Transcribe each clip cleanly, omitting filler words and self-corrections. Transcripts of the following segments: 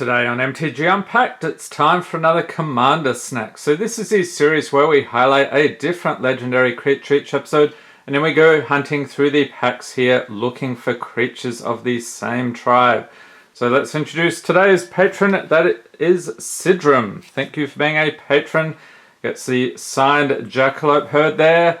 Today on MTG Unpacked, it's time for another Commander Snack. So this is the series where we highlight a different legendary creature each episode, and then we go hunting through the packs here looking for creatures of the same tribe. So let's introduce today's patron, that is Sidram. Thank you for being a patron. Gets the signed Jackalope herd there.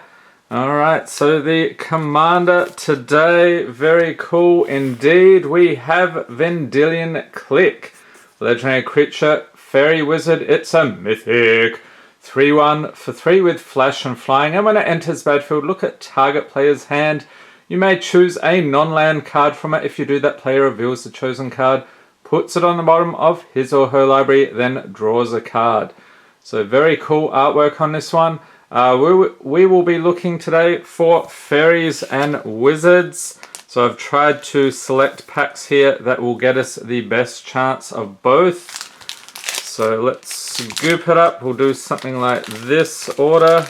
Alright, so the Commander today, very cool indeed. We have Vendilion Clique. Legendary creature, Faerie Wizard, it's a mythic. 3/1 for 3 with flash and flying, and when it enters battlefield, look at target player's hand. You may choose a non-land card from it. If you do, that player reveals the chosen card, puts it on the bottom of his or her library, then draws a card. So very cool artwork on this one. We will be looking today for fairies and wizards. So I've tried to select packs here that will get us the best chance of both. So let's scoop it up. We'll do something like this order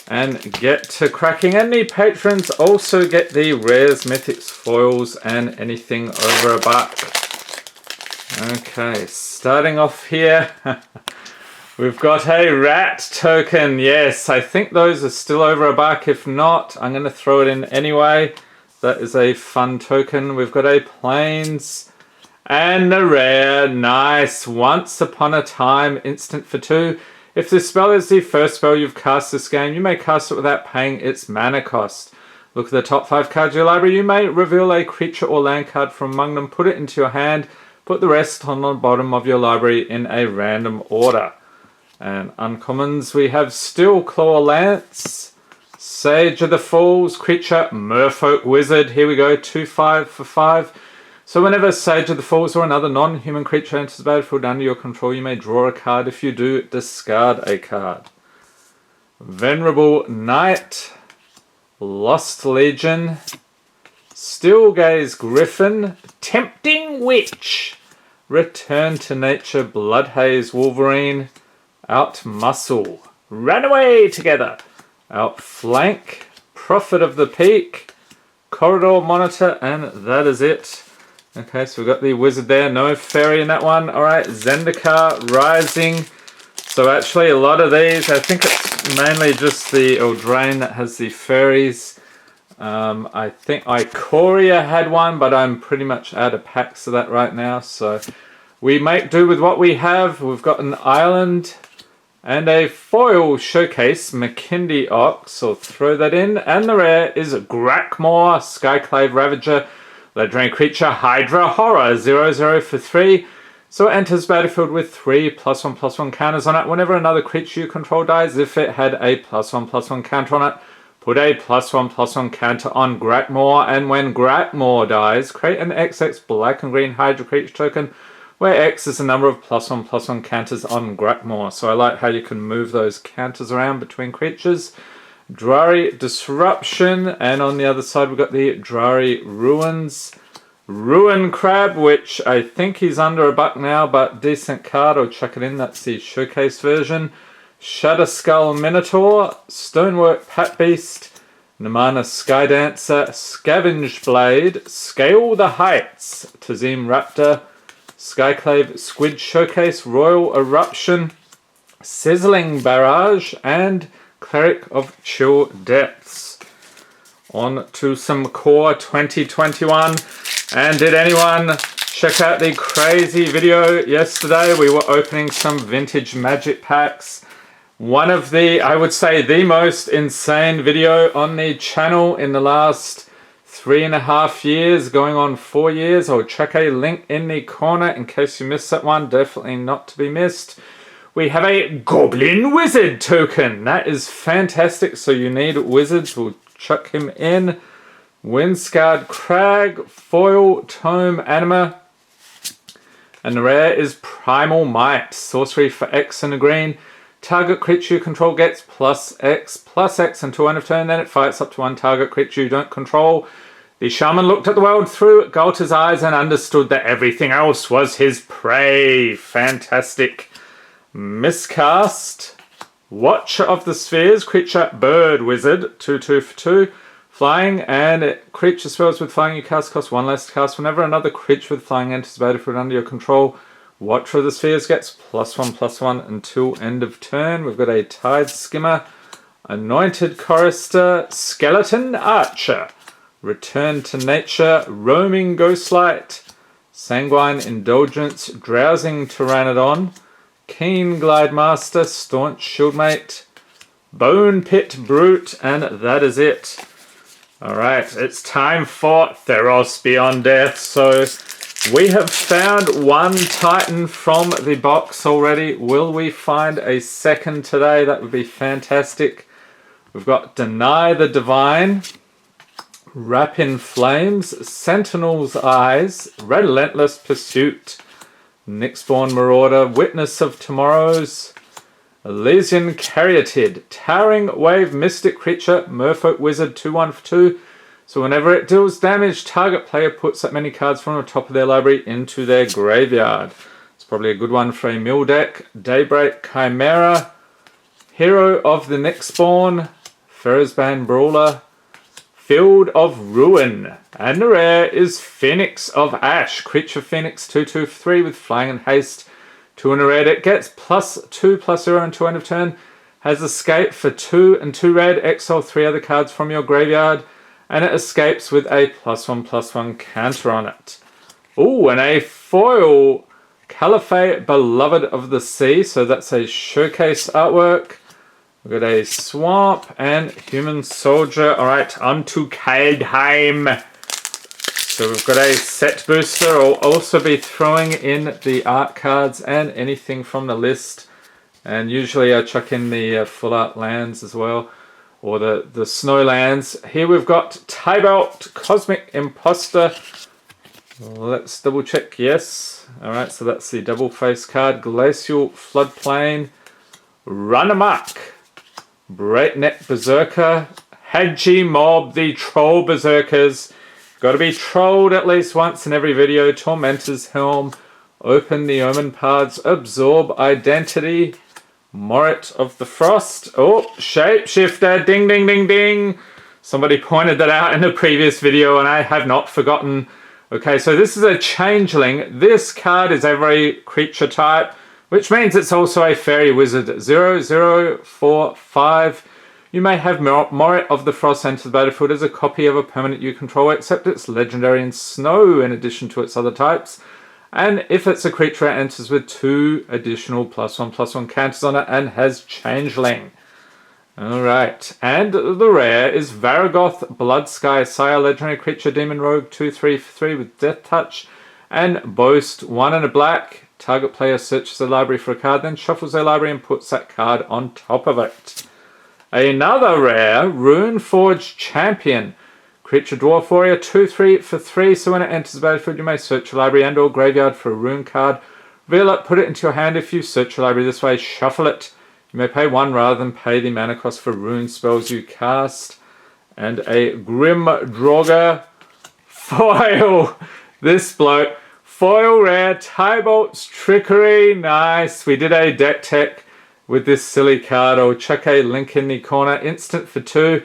and get to cracking. And the patrons also get the rares, mythics, foils, and anything over $1. Okay, starting off here. We've got a rat token. Yes, I think those are still over $1. If not, I'm going to throw it in anyway. That is a fun token. We've got a plains and a rare. Nice. Once upon a time, instant for 2. If this spell is the first spell you've cast this game, you may cast it without paying its mana cost. Look at the top 5 cards of your library. You may reveal a creature or land card from among them, put it into your hand, put the rest on the bottom of your library in a random order. And uncommons, we have Steel Claw Lance, Sage of the Falls, creature, Merfolk Wizard. Here we go, 2/5 for 5. So whenever Sage of the Falls or another non-human creature enters the battlefield under your control, you may draw a card. If you do, discard a card. Venerable Knight, Lost Legion, Steelgaze Griffin, Tempting Witch, Return to Nature, Bloodhaze Wolverine, Outmuscle, Runaway Together, Outflank, Prophet of the Peak, Corridor Monitor, and that is it. Okay, so we've got the wizard there, no fairy in that one. Alright, Zendikar Rising. So actually a lot of these, I think it's mainly just the Eldraine that has the fairies. I think Ikoria had one, but I'm pretty much out of packs of that right now. So we make do with what we have. We've got an island and a foil showcase, McKindy Ox, so throw that in. And the rare is Grackmore, Skyclave Ravager, legendary creature, Hydra Horror, 0/0 for 3. So it enters battlefield with 3 +1/+1 counters on it. Whenever another creature you control dies, if it had a +1/+1 counter on it, put a +1/+1 counter on Grackmore. And when Grackmore dies, create an XX black and green Hydra creature token, where X is the number of +1/+1 counters on Grackmore. So I like how you can move those counters around between creatures. Drari Disruption, and on the other side we've got the Drari Ruins. Ruin Crab, which I think he's under $1 now, but decent card. I'll chuck it in, that's the showcase version. Shadowskull Minotaur, Stonework Pat Beast, Namana Skydancer, Scavenge Blade, Scale the Heights, Tazim Raptor, Skyclave Squid Showcase, Royal Eruption, Sizzling Barrage, and Cleric of Chill Depths. On to some core 2021. And did anyone check out the crazy video yesterday? We were opening some vintage Magic packs. One of the, I would say, the most insane video on the channel in the last 3.5 years, going on 4 years. I'll check a link in the corner in case you missed that one. Definitely not to be missed. We have a Goblin Wizard token. That is fantastic. So you need wizards. We'll chuck him in. Windscarred Crag, Foil Tome Anima. And the rare is Primal Might. Sorcery for X and a green. Target creature you control gets +X until end of turn. Then it fights up to 1 target creature you don't control. The shaman looked at the world through Galta's eyes and understood that everything else was his prey. Fantastic. Miscast, Watcher of the Spheres, creature, Bird Wizard, 2/2 for 2. Flying, and creature spells with flying you cast cost 1 less to cast. Whenever another creature with flying enters the battlefield under your control, Watcher of the Spheres gets +1/+1 until end of turn. We've got a Tide Skimmer, Anointed Chorister, Skeleton Archer, Return to Nature, Roaming Ghostlight, Sanguine Indulgence, Drowsing Pteranodon, Keen Glide Master, Staunch Shieldmate, Bone Pit Brute, and that is it. Alright, it's time for Theros Beyond Death. So we have found one Titan from the box already. Will we find a second today? That would be fantastic. We've got Deny the Divine, Wrap in Flames, Sentinel's Eyes, Relentless Pursuit, Nyxborn Marauder, Witness of Tomorrows, Elysian Caryatid, Towering Wave Mystic Creature, Merfolk Wizard 2/1 for 2. So whenever it deals damage, target player puts that many cards from the top of their library into their graveyard. It's probably a good one for a mill deck. Daybreak Chimera, Hero of the Nyxborn, Ferrozbane Brawler, Field of Ruin, and the rare is Phoenix of Ash, Creature Phoenix 2/2 for 3 with Flying and Haste. 2 in a red, it gets +2/+0 until end of turn, has Escape for 2 and 2 red, exile 3 other cards from your graveyard, and it escapes with a +1/+1 counter on it. Ooh, and a foil Caliphate Beloved of the Sea, so that's a showcase artwork. We've got a Swamp and Human Soldier. Alright, on to Kaldheim. So we've got a set booster. I'll also be throwing in the art cards and anything from the list. And usually I chuck in the full art lands as well, or the snow lands. Here we've got Tybalt, Cosmic Imposter. Let's double check, yes. Alright, so that's the double face card. Glacial Floodplain, Run Amok, Breakneck Berserker, Hadji Mob, the Troll Berserkers. Got to be trolled at least once in every video. Tormentor's Helm, Open the Omen Paths, Absorb Identity, Morit of the Frost. Oh, Shapeshifter, ding, ding, ding, ding. Somebody pointed that out in the previous video and I have not forgotten. Okay, so this is a changeling. This card is every creature type, which means it's also a Faerie Wizard. 0/0/4/5. You may have Morit of the Frost enter the battlefield as a copy of a permanent you control, except it's legendary in snow in addition to its other types. And if it's a creature, it enters with 2 additional +1/+1 counters on it and has Changeling. Alright, and the rare is Varagoth, Bloodsky, Sire, legendary creature, Demon Rogue, 2/3 for 3 with Death Touch, and Boast, 1 and a black. Target player searches their library for a card, then shuffles their library and puts that card on top of it. Another rare, Runeforged Champion. Creature Dwarf Warrior, 2/3 for 3, so when it enters the battlefield you may search your library and or graveyard for a rune card. Reveal it, put it into your hand. If you search your library this way, shuffle it. You may pay 1 rather than pay the mana cost for rune spells you cast. And a Grim Draugr foil. This bloke. Foil rare, Tybalt's Trickery. Nice. We did a deck tech with this silly card. I'll chuck a link in the corner. Instant for 2.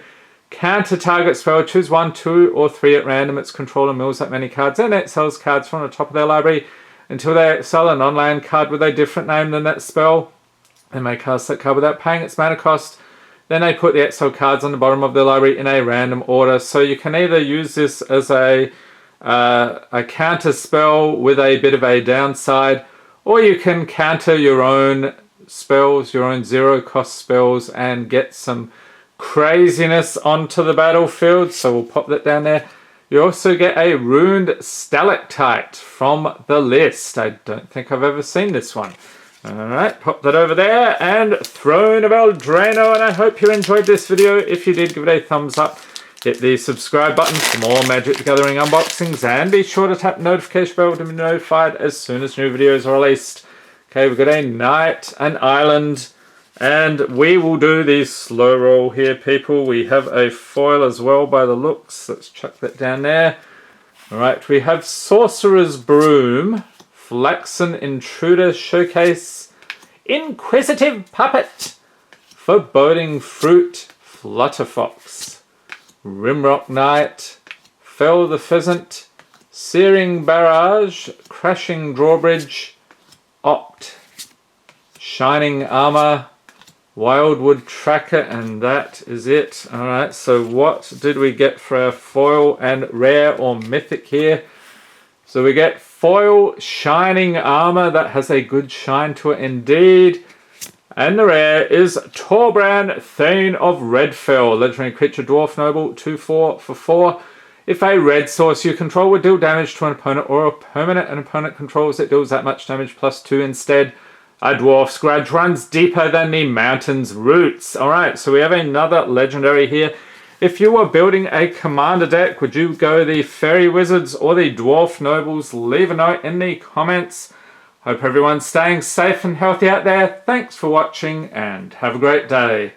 Counter target spell. Choose 1, 2, or 3 at random. Its controller mills that many cards and it sells cards from the top of their library until they sell a non-land card with a different name than that spell. They may cast that card without paying its mana cost. Then they put the exile cards on the bottom of their library in a random order. So you can either use this as a counter spell with a bit of a downside, or you can counter your own spells, your own 0-cost spells, and get some craziness onto the battlefield. So we'll pop that down there. You also get a Runed Stalactite from the list. I don't think I've ever seen this one. Alright, pop that over there, and Throne of Eldraine, and I hope you enjoyed this video. If you did, give it a thumbs up. Hit the subscribe button for more Magic the Gathering unboxings, and be sure to tap the notification bell to be notified as soon as new videos are released. Okay, we've got a Knight, an Island, and we will do the slow roll here, people. We have a foil as well by the looks. Let's chuck that down there. Alright, we have Sorcerer's Broom, Flaxen Intruder Showcase, Inquisitive Puppet, Foreboding Fruit, Flutterfox, Rimrock Knight, Fell the Pheasant, Searing Barrage, Crashing Drawbridge, Opt, Shining Armor, Wildwood Tracker, and that is it. Alright, so what did we get for our foil and rare or mythic here? So we get foil Shining Armor, that has a good shine to it indeed. And the rare is Torbrand, Thane of Redfell, legendary creature, dwarf noble, 2/4 for 4. If a red source you control would deal damage to an opponent or a permanent an opponent controls, it deals that much damage +2 instead. A dwarf's grudge runs deeper than the mountain's roots. Alright, so we have another legendary here. If you were building a commander deck, would you go the Faerie Wizards or the Dwarf Nobles? Leave a note in the comments. Hope everyone's staying safe and healthy out there. Thanks for watching and have a great day.